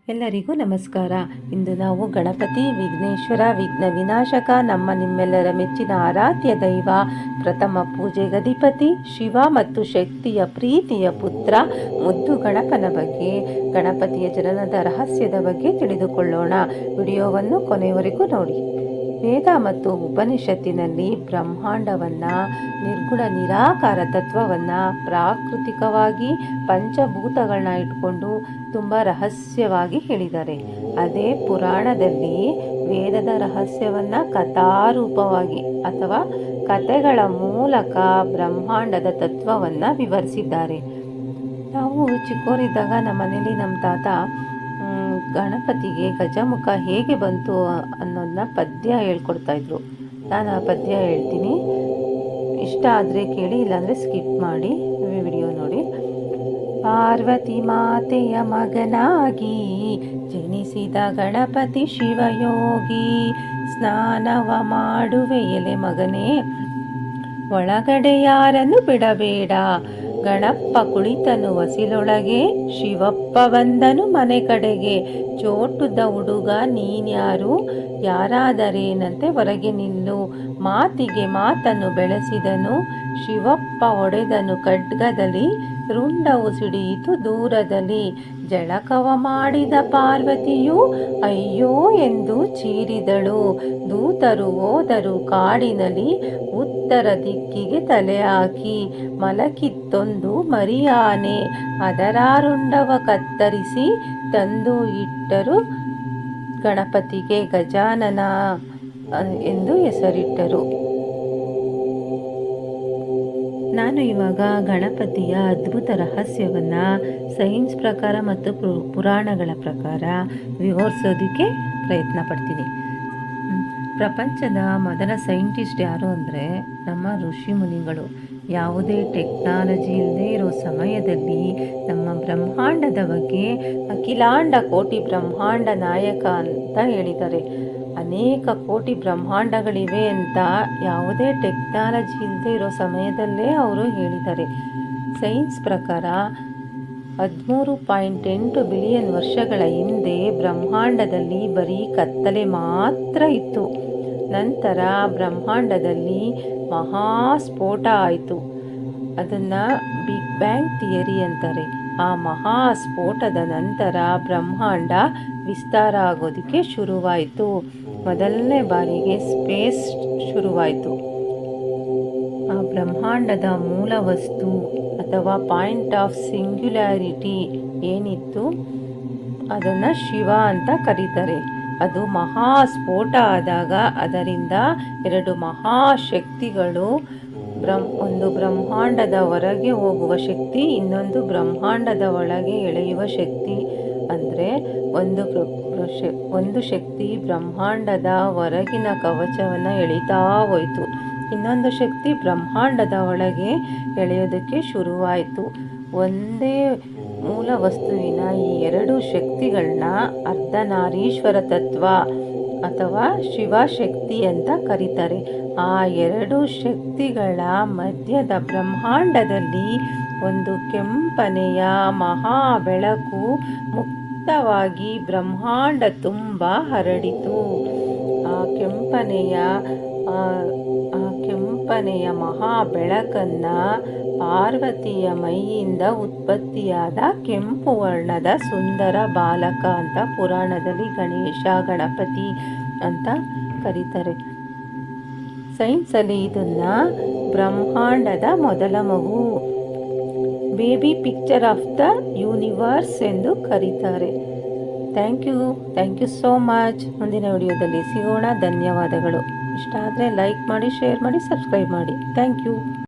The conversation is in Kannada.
ಎಲ್ಲರಿಗೂ ನಮಸ್ಕಾರ. ಇಂದು ನಾವು ಗಣಪತಿ ವಿಘ್ನೇಶ್ವರ ವಿಘ್ನ ವಿನಾಶಕ ನಿಮ್ಮೆಲ್ಲರ ಮೆಚ್ಚಿನ ಆರಾಧ್ಯ ದೈವ, ಪ್ರಥಮ ಪೂಜೆಗೆ ಅಧಿಪತಿ ಶಿವ ಮತ್ತು ಶಕ್ತಿಯ ಪ್ರೀತಿಯ ಪುತ್ರ ಮುದ್ದು ಗಣಪನ ಬಗ್ಗೆ, ಗಣಪತಿಯ ಜನನದ ರಹಸ್ಯದ ಬಗ್ಗೆ ತಿಳಿದುಕೊಳ್ಳೋಣ. ವಿಡಿಯೋವನ್ನು ಕೊನೆಯವರೆಗೂ ನೋಡಿ. ವೇದ ಮತ್ತು ಉಪನಿಷತ್ತಿನಲ್ಲಿ ಬ್ರಹ್ಮಾಂಡವನ್ನು, ನಿರ್ಗುಣ ನಿರಾಕಾರ ತತ್ವವನ್ನು ಪ್ರಾಕೃತಿಕವಾಗಿ ಪಂಚಭೂತಗಳನ್ನ ಇಟ್ಕೊಂಡು ತುಂಬ ರಹಸ್ಯವಾಗಿ ಹೇಳಿದ್ದಾರೆ. ಅದೇ ಪುರಾಣದಲ್ಲಿ ವೇದದ ರಹಸ್ಯವನ್ನು ಕಥಾರೂಪವಾಗಿ ಅಥವಾ ಕಥೆಗಳ ಮೂಲಕ ಬ್ರಹ್ಮಾಂಡದ ತತ್ವವನ್ನು ವಿವರಿಸಿದ್ದಾರೆ. ನಾವು ಚಿಕ್ಕವರಿದ್ದಾಗ ನಮ್ಮ ಮನೇಲಿ ನಮ್ಮ ತಾತ ಗಣಪತಿಗೆ ಗಜಮುಖ ಹೇಗೆ ಬಂತು ಅನ್ನೋದನ್ನ ಪದ್ಯ ಹೇಳ್ಕೊಡ್ತಾಯಿದ್ರು. ನಾನು ಆ ಪದ್ಯ ಹೇಳ್ತೀನಿ, ಇಷ್ಟ ಆದರೆ ಕೇಳಿ, ಇಲ್ಲಾಂದರೆ ಸ್ಕಿಪ್ ಮಾಡಿ ವಿಡಿಯೋ ನೋಡಿ. ಪಾರ್ವತಿ ಮಾತೆಯ ಮಗನಾಗಿ ಜನಿಸಿದ ಗಣಪತಿ ಶಿವಯೋಗಿ, ಸ್ನಾನವ ಮಾಡುವೆ ಎಲೆ ಮಗನೇ, ಒಳಗಡೆ ಯಾರನ್ನು ಬಿಡಬೇಡ. ಗಣಪ್ಪ ಕುಳಿತನು ಹೊಸಿಲೊಳಗೆ, ಶಿವಪ್ಪ ಬಂದನು ಮನೆ ಕಡೆಗೆ. ಚೋಟುದ ಹುಡುಗ ನೀನ್ಯಾರು, ಯಾರಾದರೇನಂತೆ ಹೊರಗೆ ನಿಲ್ಲು. ಮಾತಿಗೆ ಮಾತನ್ನು ಬೆಳೆಸಿದನು, ಶಿವಪ್ಪ ಹೊಡೆದನು ಖಡ್ಗದಲ್ಲಿ. ರುಂಡವು ಸಿಡಿಯಿತು ದೂರದಲ್ಲಿ. ಜಳಕವ ಮಾಡಿದ ಪಾರ್ವತಿಯು ಅಯ್ಯೋ ಎಂದು ಚೀರಿದಳು. ದೂತರು ಹೋದರು ಕಾಡಿನಲ್ಲಿ, ಉತ್ತರ ದಿಕ್ಕಿಗೆ ತಲೆ ಹಾಕಿ. ಮಲಕಿತ್ತೊಂದು ಮರಿಯಾನೆ, ಅದರ ರುಂಡವ ಕತ್ತರಿಸಿ ತಂದು ಇಟ್ಟರು. ಗಣಪತಿಗೆ ಗಜಾನನ ಎಂದು ಹೆಸರಿಟ್ಟರು. ನಾನು ಇವಾಗ ಗಣಪತಿಯ ಅದ್ಭುತ ರಹಸ್ಯವನ್ನು ಸೈನ್ಸ್ ಪ್ರಕಾರ ಮತ್ತು ಪುರಾಣಗಳ ಪ್ರಕಾರ ವಿವರಿಸೋದಕ್ಕೆ ಪ್ರಯತ್ನ ಪಡ್ತೀನಿ. ಪ್ರಪಂಚದ ಮೊದಲ ಸೈಂಟಿಸ್ಟ್ ಯಾರು ಅಂದರೆ ನಮ್ಮ ಋಷಿ ಮುನಿಗಳು. ಯಾವುದೇ ಟೆಕ್ನಾಲಜಿ ಇಲ್ಲದೆ ಇರೋ ಸಮಯದಲ್ಲಿ ನಮ್ಮ ಬ್ರಹ್ಮಾಂಡದ ಬಗ್ಗೆ ಅಖಿಲಾಂಡ ಕೋಟಿ ಬ್ರಹ್ಮಾಂಡ ನಾಯಕ ಅಂತ ಹೇಳಿದ್ದಾರೆ. ಅನೇಕ ಕೋಟಿ ಬ್ರಹ್ಮಾಂಡಗಳಿವೆ ಅಂತ ಯಾವುದೇ ಟೆಕ್ನಾಲಜಿ ಇಲ್ಲದೆ ಇರೋ ಸಮಯದಲ್ಲೇ ಅವರು ಹೇಳಿದ್ದಾರೆ. ಸೈನ್ಸ್ ಪ್ರಕಾರ 13.8 ಬಿಲಿಯನ್ ವರ್ಷಗಳ ಹಿಂದೆ ಬ್ರಹ್ಮಾಂಡದಲ್ಲಿ ಬರೀ ಕತ್ತಲೆ ಮಾತ್ರ ಇತ್ತು. ನಂತರ ಬ್ರಹ್ಮಾಂಡದಲ್ಲಿ ಮಹಾಸ್ಫೋಟ ಆಯಿತು. ಅದನ್ನು ಬಿಗ್ ಬ್ಯಾಂಗ್ ಥಿಯರಿ ಅಂತಾರೆ. ಆ ಮಹಾಸ್ಫೋಟದ ನಂತರ ಬ್ರಹ್ಮಾಂಡ ವಿಸ್ತಾರ ಆಗೋದಕ್ಕೆ ಶುರುವಾಯಿತು. ಮೊದಲನೇ ಬಾರಿಗೆ ಸ್ಪೇಸ್ ಶುರುವಾಯಿತು. ಆ ಬ್ರಹ್ಮಾಂಡದ ಮೂಲ ವಸ್ತು ಅಥವಾ ಪಾಯಿಂಟ್ ಆಫ್ ಸಿಂಗ್ಯುಲಾರಿಟಿ ಏನಿತ್ತು ಅದನ್ನು ಶಿವ ಅಂತ ಕರೀತಾರೆ. ಅದು ಮಹಾಸ್ಫೋಟ ಆದಾಗ ಅದರಿಂದ ಎರಡು ಮಹಾಶಕ್ತಿಗಳು, ಒಂದು ಬ್ರಹ್ಮಾಂಡದ ಹೊರಗೆ ಹೋಗುವ ಶಕ್ತಿ, ಇನ್ನೊಂದು ಬ್ರಹ್ಮಾಂಡದ ಒಳಗೆ ಎಳೆಯುವ ಶಕ್ತಿ. ಅಂದರೆ ಒಂದು ಶಕ್ತಿ ಬ್ರಹ್ಮಾಂಡದ ಹೊರಗಿನ ಕವಚವನ್ನು ಎಳಿತಾ ಹೋಯಿತು, ಇನ್ನೊಂದು ಶಕ್ತಿ ಬ್ರಹ್ಮಾಂಡದ ಒಳಗೆ ಎಳೆಯೋದಕ್ಕೆ ಶುರುವಾಯಿತು. ಒಂದೇ ಮೂಲ ವಸ್ತುವಿನ ಈ ಎರಡು ಶಕ್ತಿಗಳನ್ನ ಅರ್ಧನಾರೀಶ್ವರ ತತ್ವ ಅಥವಾ ಶಿವಶಕ್ತಿ ಅಂತ ಕರೀತಾರೆ. ಆ ಎರಡು ಶಕ್ತಿಗಳ ಮಧ್ಯದ ಬ್ರಹ್ಮಾಂಡದಲ್ಲಿ ಒಂದು ಕೆಂಪನೆಯ ಮಹಾ ಬೆಳಕು ಮುಕ್ತವಾಗಿ ಬ್ರಹ್ಮಾಂಡ ತುಂಬ ಹರಡಿತು. ಆ ಕೆಂಪನೆಯ ಮಹಾ ಬೆಳಕನ್ನು ಪಾರ್ವತಿಯ ಮೈಯಿಂದ ಉತ್ಪತ್ತಿಯಾದ ಕೆಂಪು ವರ್ಣದ ಸುಂದರ ಬಾಲಕ ಅಂತ ಪುರಾಣದಲ್ಲಿ ಗಣೇಶ, ಗಣಪತಿ ಅಂತ ಕರೀತಾರೆ. ಸೈನ್ಸಲ್ಲಿ ಇದನ್ನು ಬ್ರಹ್ಮಾಂಡದ ಮೊದಲ ಮಗು, baby picture of the universe ಎಂದು ಕರೀತಾರೆ. Thank you so much. ಮುಂದಿನ ವಿಡಿಯೋದಲ್ಲಿ ಸಿಗೋಣ. ಧನ್ಯವಾದಗಳು. ಇಷ್ಟ ಆದರೆ ಲೈಕ್ ಮಾಡಿ, ಶೇರ್ ಮಾಡಿ, ಸಬ್ಸ್ಕ್ರೈಬ್ ಮಾಡಿ. Thank you.